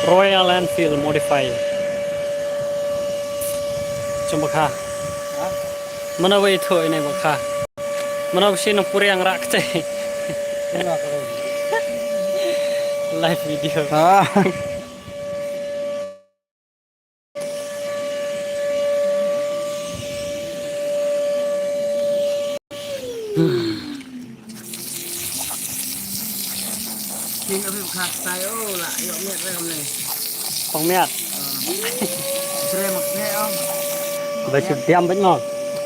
Royal Enfield modify. Coba kah? Mana way itu ini bakah? Mana sih puri yang rak teh? Live video. King ở phía khác tay ô lại dọn miệt với hôm nay. Pengmiat. Sere mặc nghe không? Baca diam betul.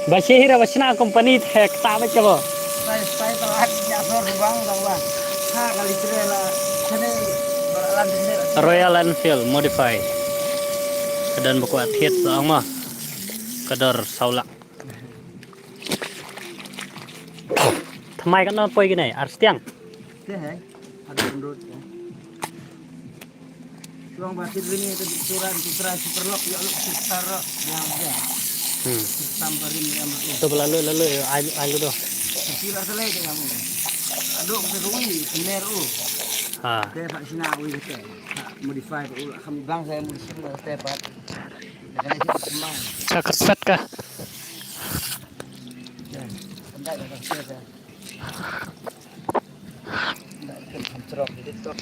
Baca hira baca company teh tak baca bo. Tay tao ăn nhà thor bang tao bang. Ha kali sere lah. Sene beralan sene. Royal Enfield modify. Kedan buku atiat soang mah. Kadar saulak. Thamai kan apa gini? Arstiang. Thế hả? Ada menurut ya. Tuang batir ini itu surat superlock ya lu super yang dia. Tamparin yang itu. Itu lalu ayo doh. Kira selai ke kamu. Aduk terui bener Ha. Saya tak sina ui ke. Modify tu kami bang saya modify step up. Jangan itu semang. Keset kah? Pendek dah step ya. Cerok di TikTok.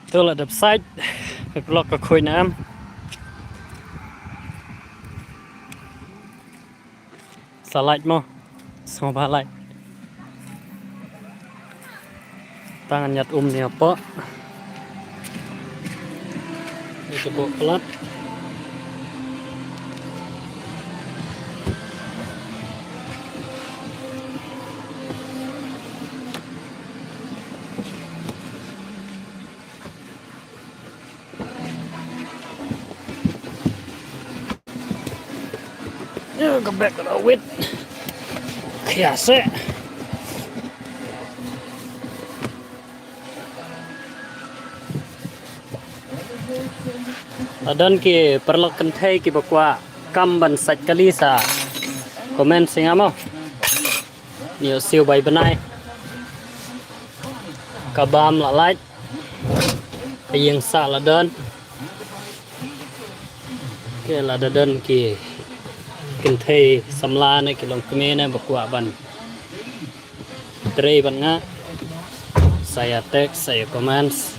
Itu là đập site. Cái blog của Khôi Nam. Salad mo. Semua balai. Tangan nyat ni apa? Itu bawa pelat. Ya, gebek rawit. Kiase. Adan ki perlu kentai ki bakwa kamban sat kali sa komen sing amo. Nhiều siêu bay bên này. Kabam là light. Yang sa là đơn. Cái là đơn ki kentai samla này ki long keme này bakwa ban. Tre ban nga. Saya tag, saya comments.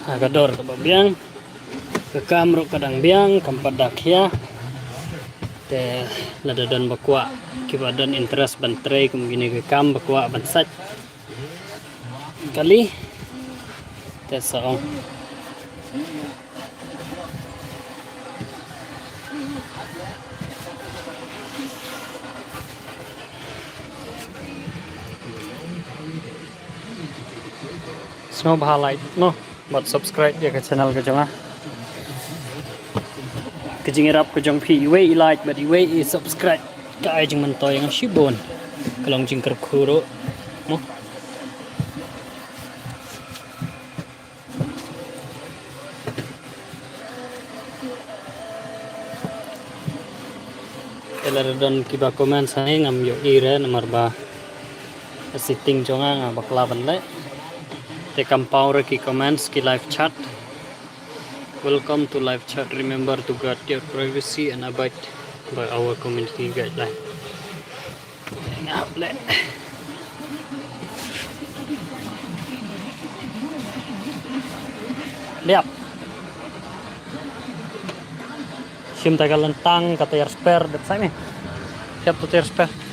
Agador ke biang ke kamro kadang biang kampat dakhya te lada dan bakwa kibadan interest bantrei kemgini ke kam bakwa bansat kali te saong semua bahalai no buat subscribe dia ke channel ke jong ah kejingirap ke jong pi we like but we subscribe ka ai jing mentoy yang shibon kalong jing kerkuro mo elar dan kiba komen sai ngam yo ire nomor ba sitting jonga nga bakla banle te kampau ki comments ki live chat. Welcome to live chat. Remember to guard your privacy and abide by our community guideline. Ngaple. Liap. Sim tagal lentang kata yar spare det sai me. Siap tu yar spare.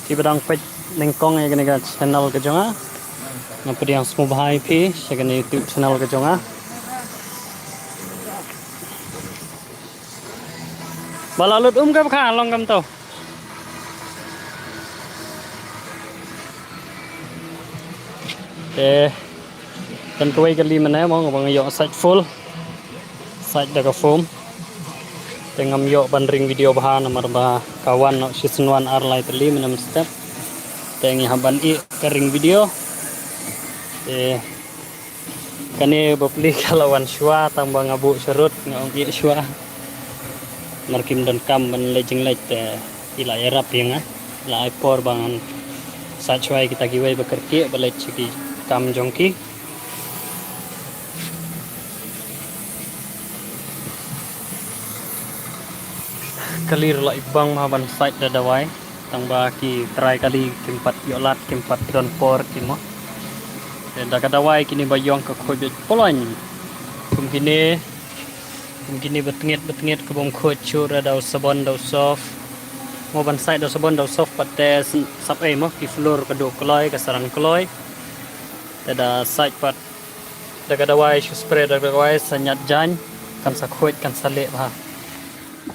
Ibadang page nengkong ya gini channel ke jonga ngapri yang semua bahai pi segini YouTube channel ke jonga balalut ke kha long kam to dan kue kali mana mau ngomong yo site full site daga foam tengam yo bandring video bahan nomor bah kawan no season 1 arlai teli menam step tengi haban I kering video kani bapli kalawan shua tambah ngabu serut ngong I shua markim dan kam ban lejeng lej te ila erap yang la ipor bangan sachwai kita giwai bekerki balai ciki kam jongki kalir la ibang maban site dadawai tambah ki try kali kimpat yolat kimpat don por kimo dan dadawai kini bayong ke khoj polon kumkini betengit ke bom khoj chura daw sabon daw soft maban site daw sabon daw soft patte sap mo ki floor keduk kloy kasaran kloy tada site pat dadawai spray dadawai sanyat jan kan sa khoj kan sale ba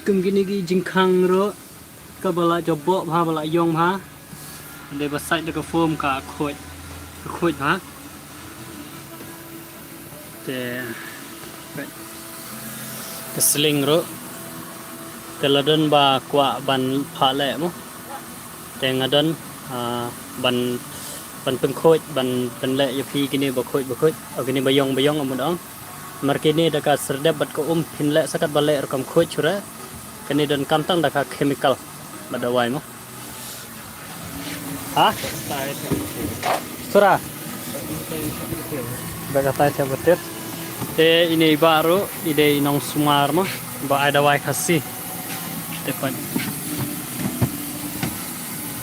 kum gini gi jingkhang ro ka bala jobok bha bala yong bha de ba site de ka form ka khoj bha te sling ro te ladan ba kwa ban pha le mo te ngadan ban peng khoj ban le yapi kini ba khoj au kini bayong amun dong mar kini da ka serdep bat ko phin le sakat bale rekam khoj chura kini dan kantang dah chemical badawai mo. Ah? Surah. Bagatai siapa betul? Ini baru ide inong sumar mo, ba ada wai kasih. Tepat.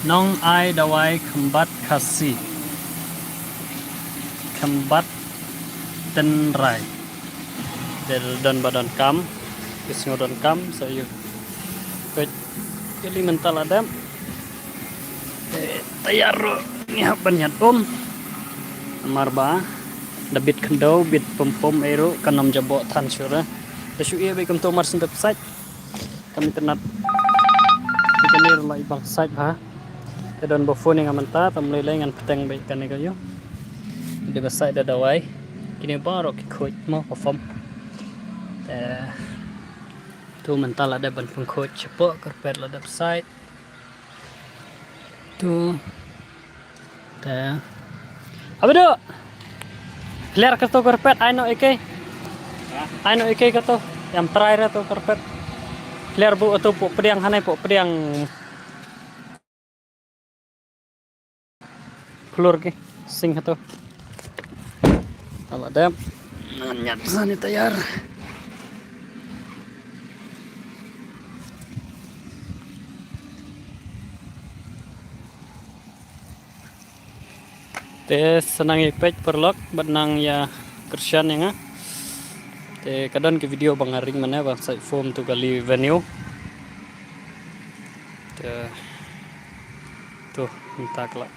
Nong ai dawai kembat kasih. Kembat tenrai. Dan badan kam, kisngodon kam saya. Jadi mental adam tayar ni banyak marba dabit kendo bit pom ero kanam jabo tan syura dasu ia be kam to mar sin website kami internet ikanir la ibang site ha don bo phone nga manta tam lele ngan peteng be kan kayo di website da dawai kini baro ki khoj mo perform tu mental ada ban pengkoj cepok karpet la website tu ta apa do clear ka to karpet aino ek ka to yang terakhir to karpet clear bu atau po pedang hanai po pedang floor ke sing to ala dam nyat sani tayar te senang ipet perlok benang ya kersian yang te kadang ke video bangaring mana bang site form tu kali venue te tuh minta kelak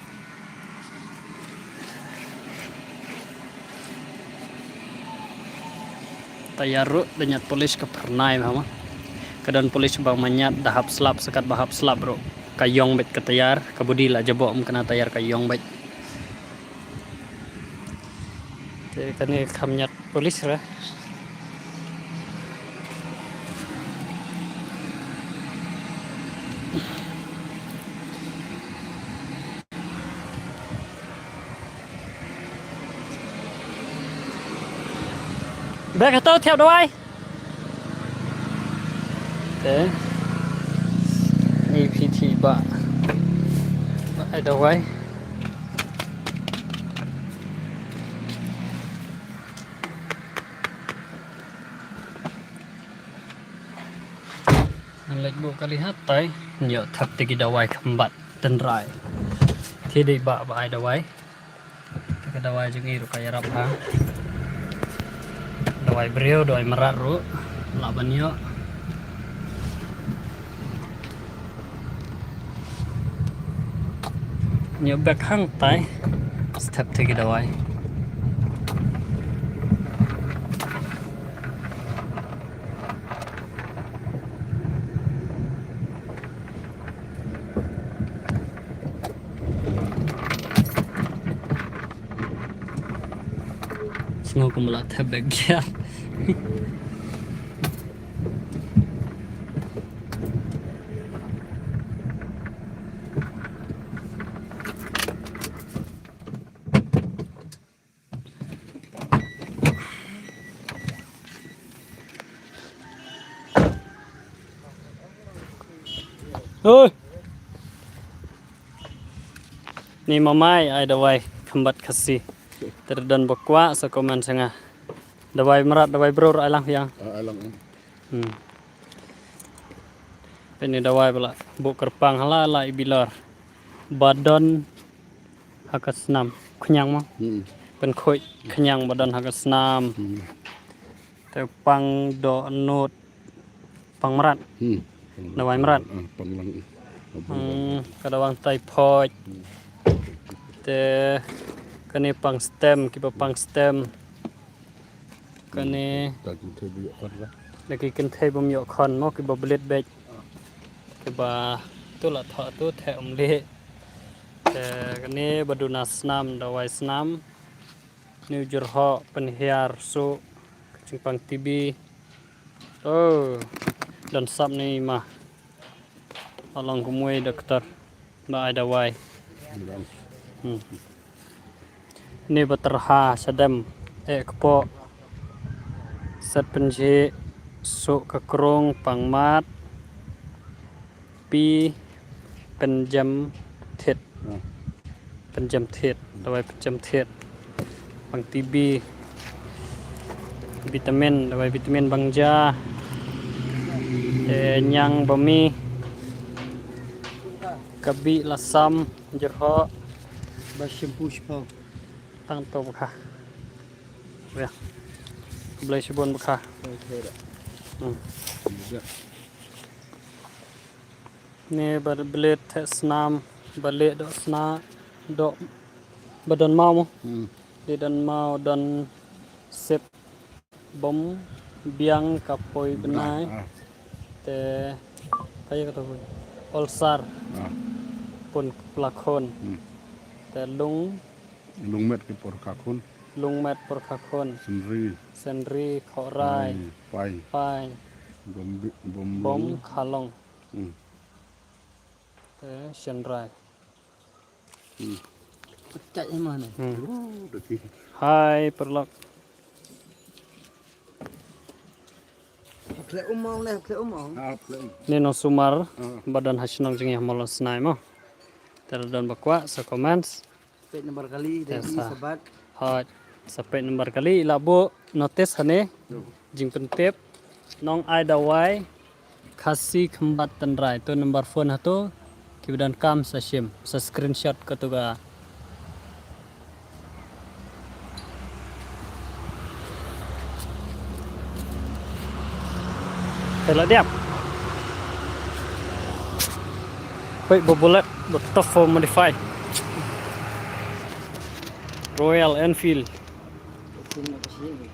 tayaru dengan polis ke pernai mama kadang polis bang manyat dahap slap sekat bahap slap bro kayong bet ke tayar kabudi lah jebok kena tayar kayong bet kani kamnyat polis lah Bác tôi theo đâu ai thế EPT bạ ai đâu ai lệnh bộ kali hát tay nhớ thật thì cái đầu ai không bật tên rải thì đi bạ ai đâu ai cái đầu ai chừng itu kayak apa dawai beliau dawai merat ru labannya nyobek hang tay step tiga dawai ngô cũng là thép bạc kia. Ôi, ni mamai ai dawai khambat khasi terdan bakwa sa komen sanga dawai merat dawai bro alang yang Alang. ini dawai bala bu kerpang hala la ibilar badan hakas nam kenyang mah pen khoi kenyang badan hakas nam te pang do nut pang merat dawai merat Panglang. kadawang tai phoj te kani pang stem kipa pang stem kani Tadi tu dia kan. lagi kan thai bom yo khon mo kiba blet bek kiba tu la tha tu the le te kani baduna snam dawai snam new jurho penhiar su kecing pang tibi oh dan sap ni mah along kumui dokter ba ai dawai ni baterha sadam kepo set penji su kekrung pangmat pi penjam thiet penjam thiet dawai penjam thiet pang tibi vitamin dawai vitamin bangja nyang bami kabi lasam jerho Basyam pushpa. tang to bkha ya blai sibon bkha ne bar blet snam bale do sna do badan mau di dan mau dan sep bom biang kapoi benai te kaya kata olsar pun pelakon te lung Lungmet ke por kakun. lung met por kakon senri khorai Pai. pai bom khalong Hmm. te senrai Cak yang mana? Deki. hai perlok Klek umong leh, klek umong. Plan. ni no sumar badan hasnong jing molos snai mo terdan bakwa sa comments Pet nomor kali dari Biasa. sahabat. hai sampai nomor kali labo notice hane jing pentep nong ai dawai khasi khambat tanrai to number phone hato kidan kam sa sim sa screenshot katuga Tela diap. Wait, bobolet, but tough for modify. Royal Enfield. Sini ke sini.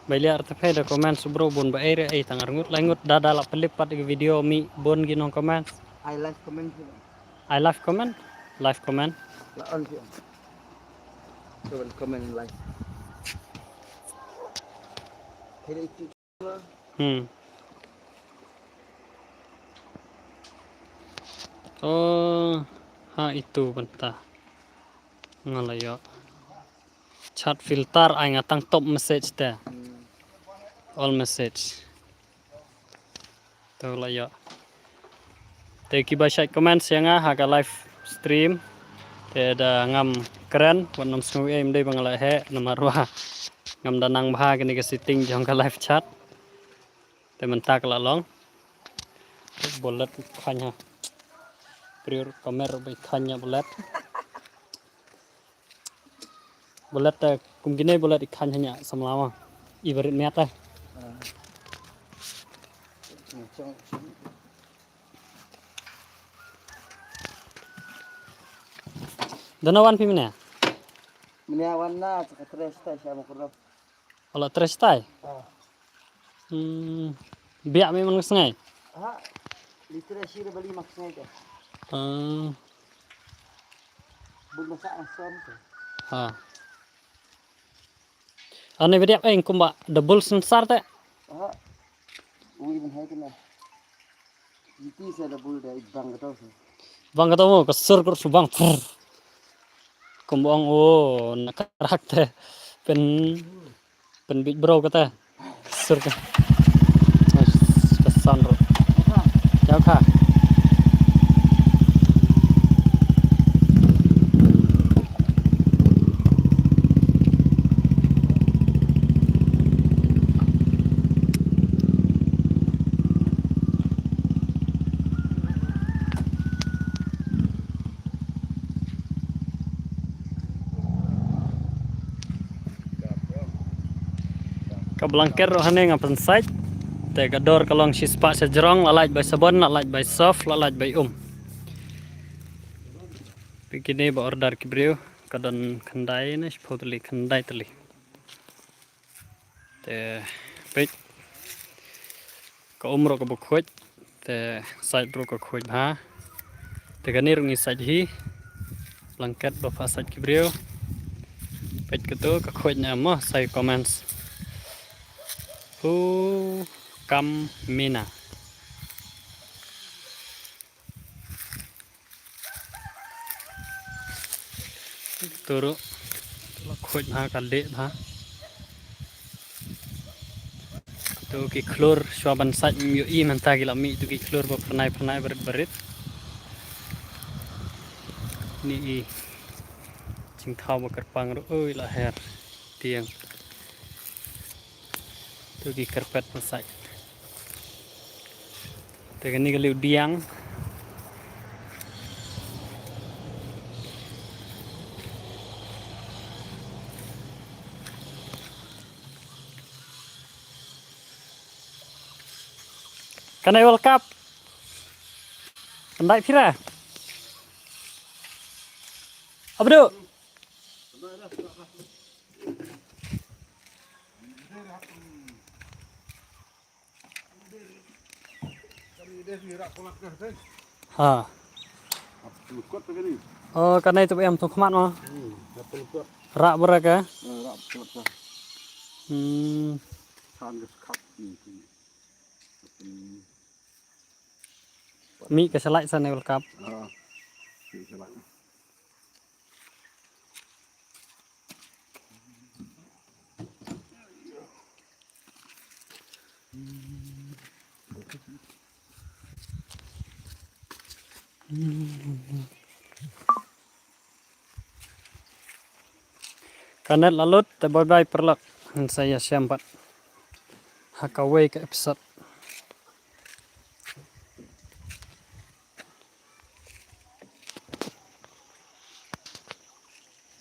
Bailia artefai da komen subro bon ba ere ai tangar ngut langut dada la pelipat di video mi bon ginong komen. I like comment. I love comment. Live comment. La on sih. Coba comment like. Kira itu. Oh, ha itu bentah. Ngalayo. Chat filter ai ngatang top message ta. All message. Tuh lah ya. Teki baca comment sianga haga live stream. Ada ngam keren wan nam snu em dei bangala he nomor wa ngam danang bha gini ke setting jong ka live chat. Te mentak la long. Bolet khanya. Prior kamera bai khanya bolet. Bolet kum gini bolet ikhan hanya samlama. Ibarit miat eh. Donawan pi mana? Meniawan na, cakap terus tak siapa kurang. Kalau terus tay. Biak memang sengai. Ah, Literasi dah beli maksudnya itu. Hmm. Belum masak asam tu. Ha. Ane beriak kumba double sensar te. Ah, ui man hai kena. Itu saya dah bulu dah ibang kata tu. Bang kata mo kesur kur subang. Kumbang nakarak te. Pen big bro kata. Kesur ke. Kesan ro. Jauh kah? Kabelangker rohane ngapen site te gador kalong sispa sejerong lalaj by sabon lalaj by soft lalaj by begini ba order kibriu kadon khandai ne spotli khandai tali te pek ka umro ka bukhoj te site bro ka khoj bha te ganir ngi site hi blanket ba fa site kibriu pek ketu ka khoj na mo sai comments kam mina turu khoj bha kalde bha tu ki klur swaban sat myu I manta gila mi tu ki klur ba pernai berit ni I ching thau ba kerpang ro oi la her tiang tu ki karpet pasai te ni gali diang kanai World Cup andai pira abdu ha Lukot tu ni. oh kanai tu em tu khmat ma Apa lukot? rak berak ka Rak lukot tu. San ke kap ni. mi ka selai san World Cup Ah. Salah. kanet lalut te bye bye perlak saya siampat hakawai ke episode